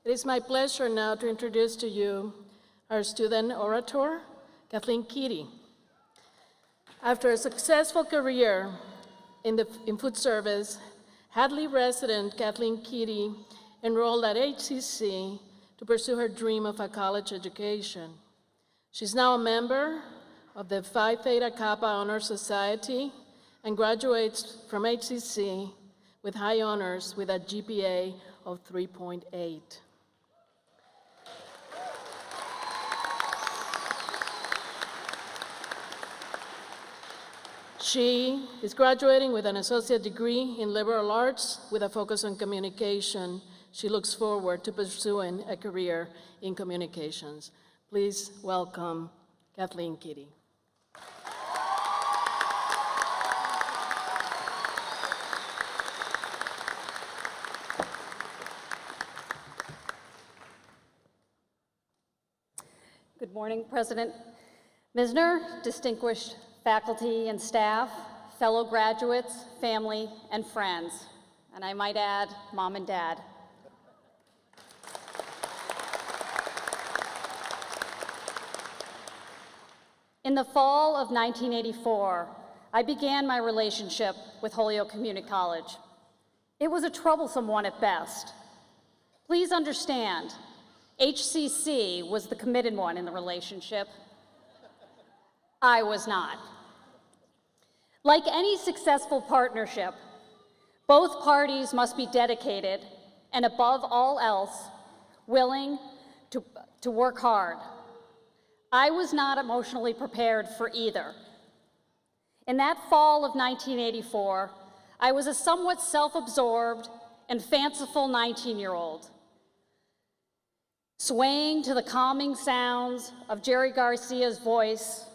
It is my pleasure now to introduce to you our student orator, Kathleen Keady. After a successful career in food service, Hadley resident Kathleen Keady enrolled at HCC to pursue her dream of a college education. She's now a member of the Phi Theta Kappa Honor Society and graduates from HCC with high honors with a GPA of 3.8. She is graduating with an associate degree in liberal arts with a focus on communication. She looks forward to pursuing a career in communications. Please welcome Kathleen Keady. Good morning, President Misner, distinguished faculty and staff, fellow graduates, family, and friends, and I might add, Mom and Dad. In the fall of 1984, I began my relationship with Holyoke Community College. It was a troublesome one at best. Please understand, HCC was the committed one in the relationship. I was not. Like any successful partnership, both parties must be dedicated and above all else, willing to work hard. I was not emotionally prepared for either. In that fall of 1984, I was a somewhat self-absorbed and fanciful 19-year-old, swaying to the calming sounds of Jerry Garcia's voice,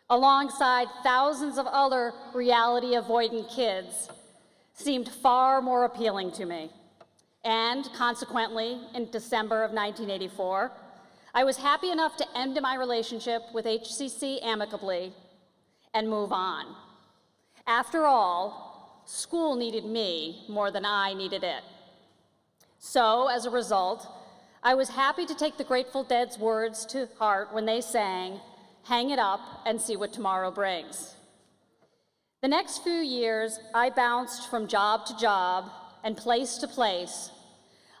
alongside thousands of other reality-avoidant kids, seemed far more appealing to me. And consequently, in December of 1984, I was happy enough to end my relationship with HCC amicably and move on. After all, school needed me more than I needed it. So, as a result, I was happy to take the Grateful Dead's words to heart when they sang, "Hang it up and see what tomorrow brings." The next few years, I bounced from job to job and place to place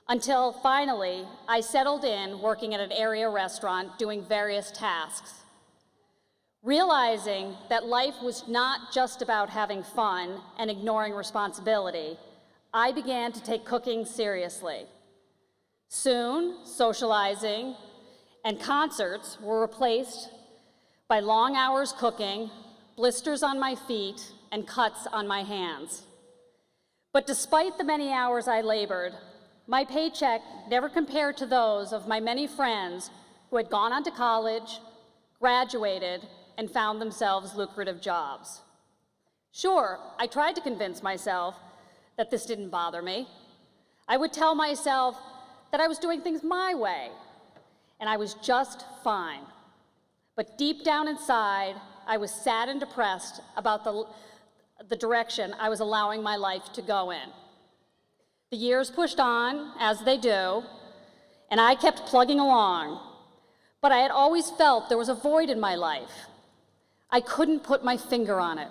until finally I settled in working at an area restaurant doing various tasks. Realizing that life was not just about having fun and ignoring responsibility, I began to take cooking seriously. Soon, socializing and concerts were replaced by long hours cooking, blisters on my feet, and cuts on my hands. But despite the many hours I labored, my paycheck never compared to those of my many friends who had gone on to college, graduated, and found themselves lucrative jobs. Sure, I tried to convince myself that this didn't bother me. I would tell myself that I was doing things my way, and I was just fine. But deep down inside, I was sad and depressed about the direction I was allowing my life to go in. The years pushed on, as they do, and I kept plugging along, but I had always felt there was a void in my life. I couldn't put my finger on it,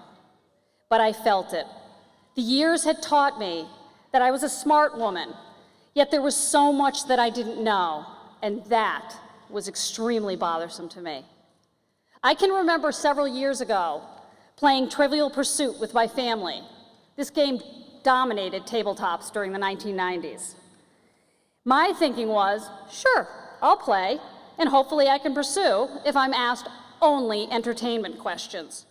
but I felt it. The years had taught me that I was a smart woman, yet there was so much that I didn't know, and that was extremely bothersome to me. I can remember several years ago playing Trivial Pursuit with my family. This game dominated tabletops during the 1990s. My thinking was, sure, I'll play, and hopefully I can pursue if I'm asked only entertainment questions.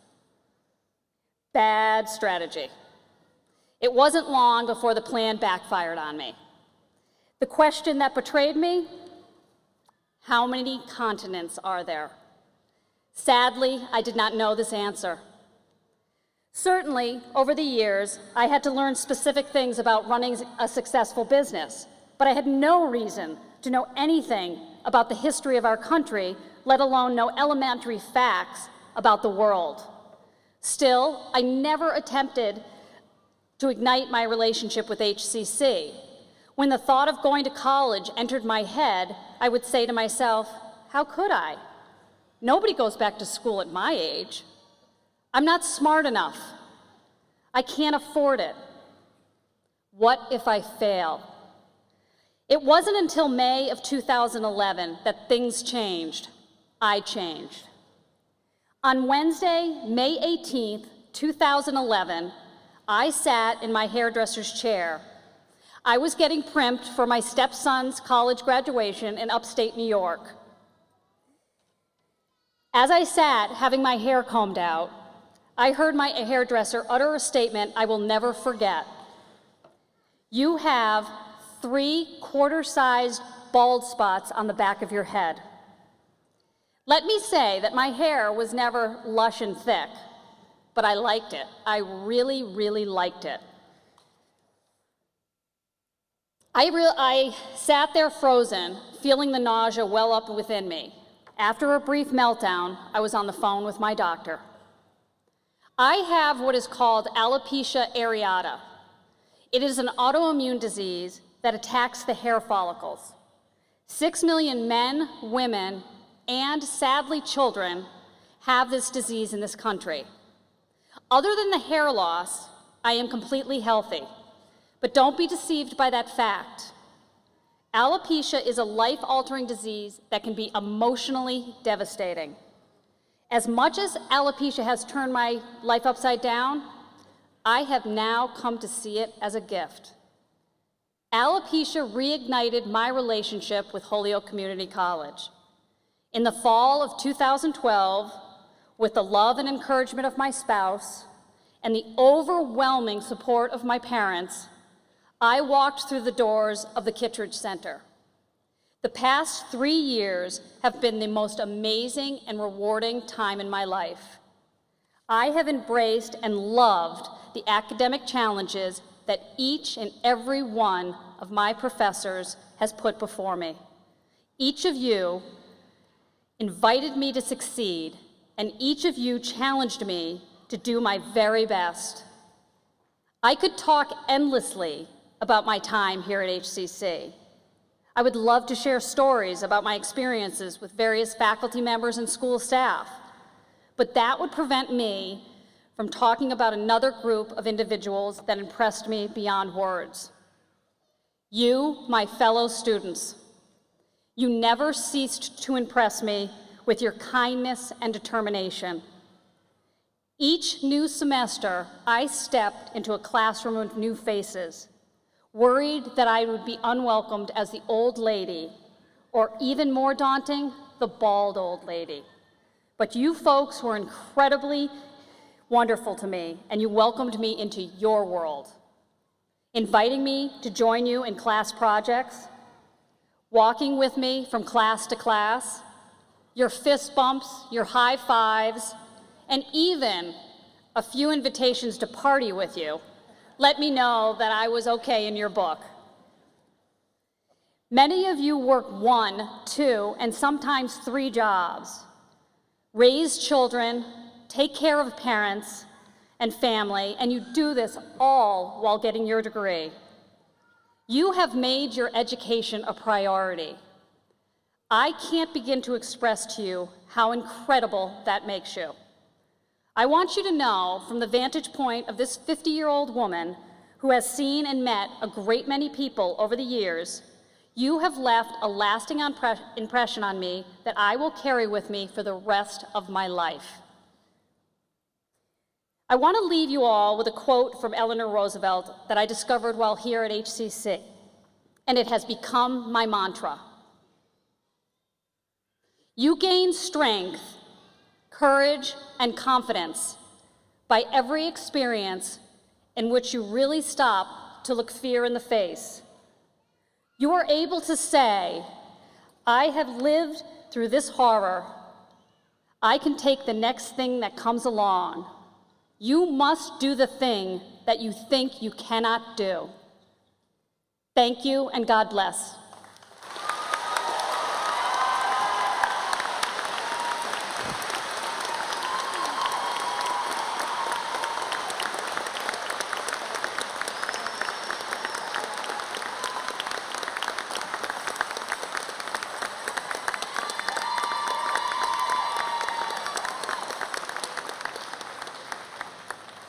Bad strategy. It wasn't long before the plan backfired on me. The question that betrayed me, how many continents are there? Sadly, I did not know this answer. Certainly, over the years, I had to learn specific things about running a successful business, but I had no reason to know anything about the history of our country, let alone know elementary facts about the world. Still, I never attempted to ignite my relationship with HCC. When the thought of going to college entered my head, I would say to myself, how could I? Nobody goes back to school at my age. I'm not smart enough. I can't afford it. What if I fail? It wasn't until May of 2011 that things changed. I changed. On Wednesday, May 18th, 2011, I sat in my hairdresser's chair. I was getting primped for my stepson's college graduation in upstate New York. As I sat, having my hair combed out, I heard my hairdresser utter a statement I will never forget. You have 3 quarter-sized bald spots on the back of your head. Let me say that my hair was never lush and thick, but I liked it. I really, really liked it. I sat there frozen, feeling the nausea well up within me. After a brief meltdown, I was on the phone with my doctor. I have what is called alopecia areata. It is an autoimmune disease that attacks the hair follicles. 6 million men, women, and sadly children have this disease in this country. Other than the hair loss, I am completely healthy. But don't be deceived by that fact. Alopecia is a life-altering disease that can be emotionally devastating. As much as alopecia has turned my life upside down, I have now come to see it as a gift. Alopecia reignited my relationship with Holyoke Community College. In the fall of 2012, with the love and encouragement of my spouse and the overwhelming support of my parents, I walked through the doors of the Kittredge Center. The past 3 years have been the most amazing and rewarding time in my life. I have embraced and loved the academic challenges that each and every one of my professors has put before me. Each of you invited me to succeed, and each of you challenged me to do my very best. I could talk endlessly about my time here at HCC. I would love to share stories about my experiences with various faculty members and school staff, but that would prevent me from talking about another group of individuals that impressed me beyond words. You, my fellow students, you never ceased to impress me with your kindness and determination. Each new semester, I stepped into a classroom of new faces, worried that I would be unwelcomed as the old lady, or even more daunting, the bald old lady. But you folks were incredibly wonderful to me, and you welcomed me into your world, inviting me to join you in class projects, walking with me from class to class, your fist bumps, your high fives, and even a few invitations to party with you. Let me know that I was okay in your book. Many of you work 1, 2, and sometimes 3 jobs, raise children, take care of parents and family, and you do this all while getting your degree. You have made your education a priority. I can't begin to express to you how incredible that makes you. I want you to know, from the vantage point of this 50-year-old woman who has seen and met a great many people over the years, you have left a lasting impression on me that I will carry with me for the rest of my life. I want to leave you all with a quote from Eleanor Roosevelt that I discovered while here at HCC, and it has become my mantra. You gain strength, courage, and confidence by every experience in which you really stop to look fear in the face. You are able to say, I have lived through this horror. I can take the next thing that comes along. You must do the thing that you think you cannot do. Thank you, and God bless.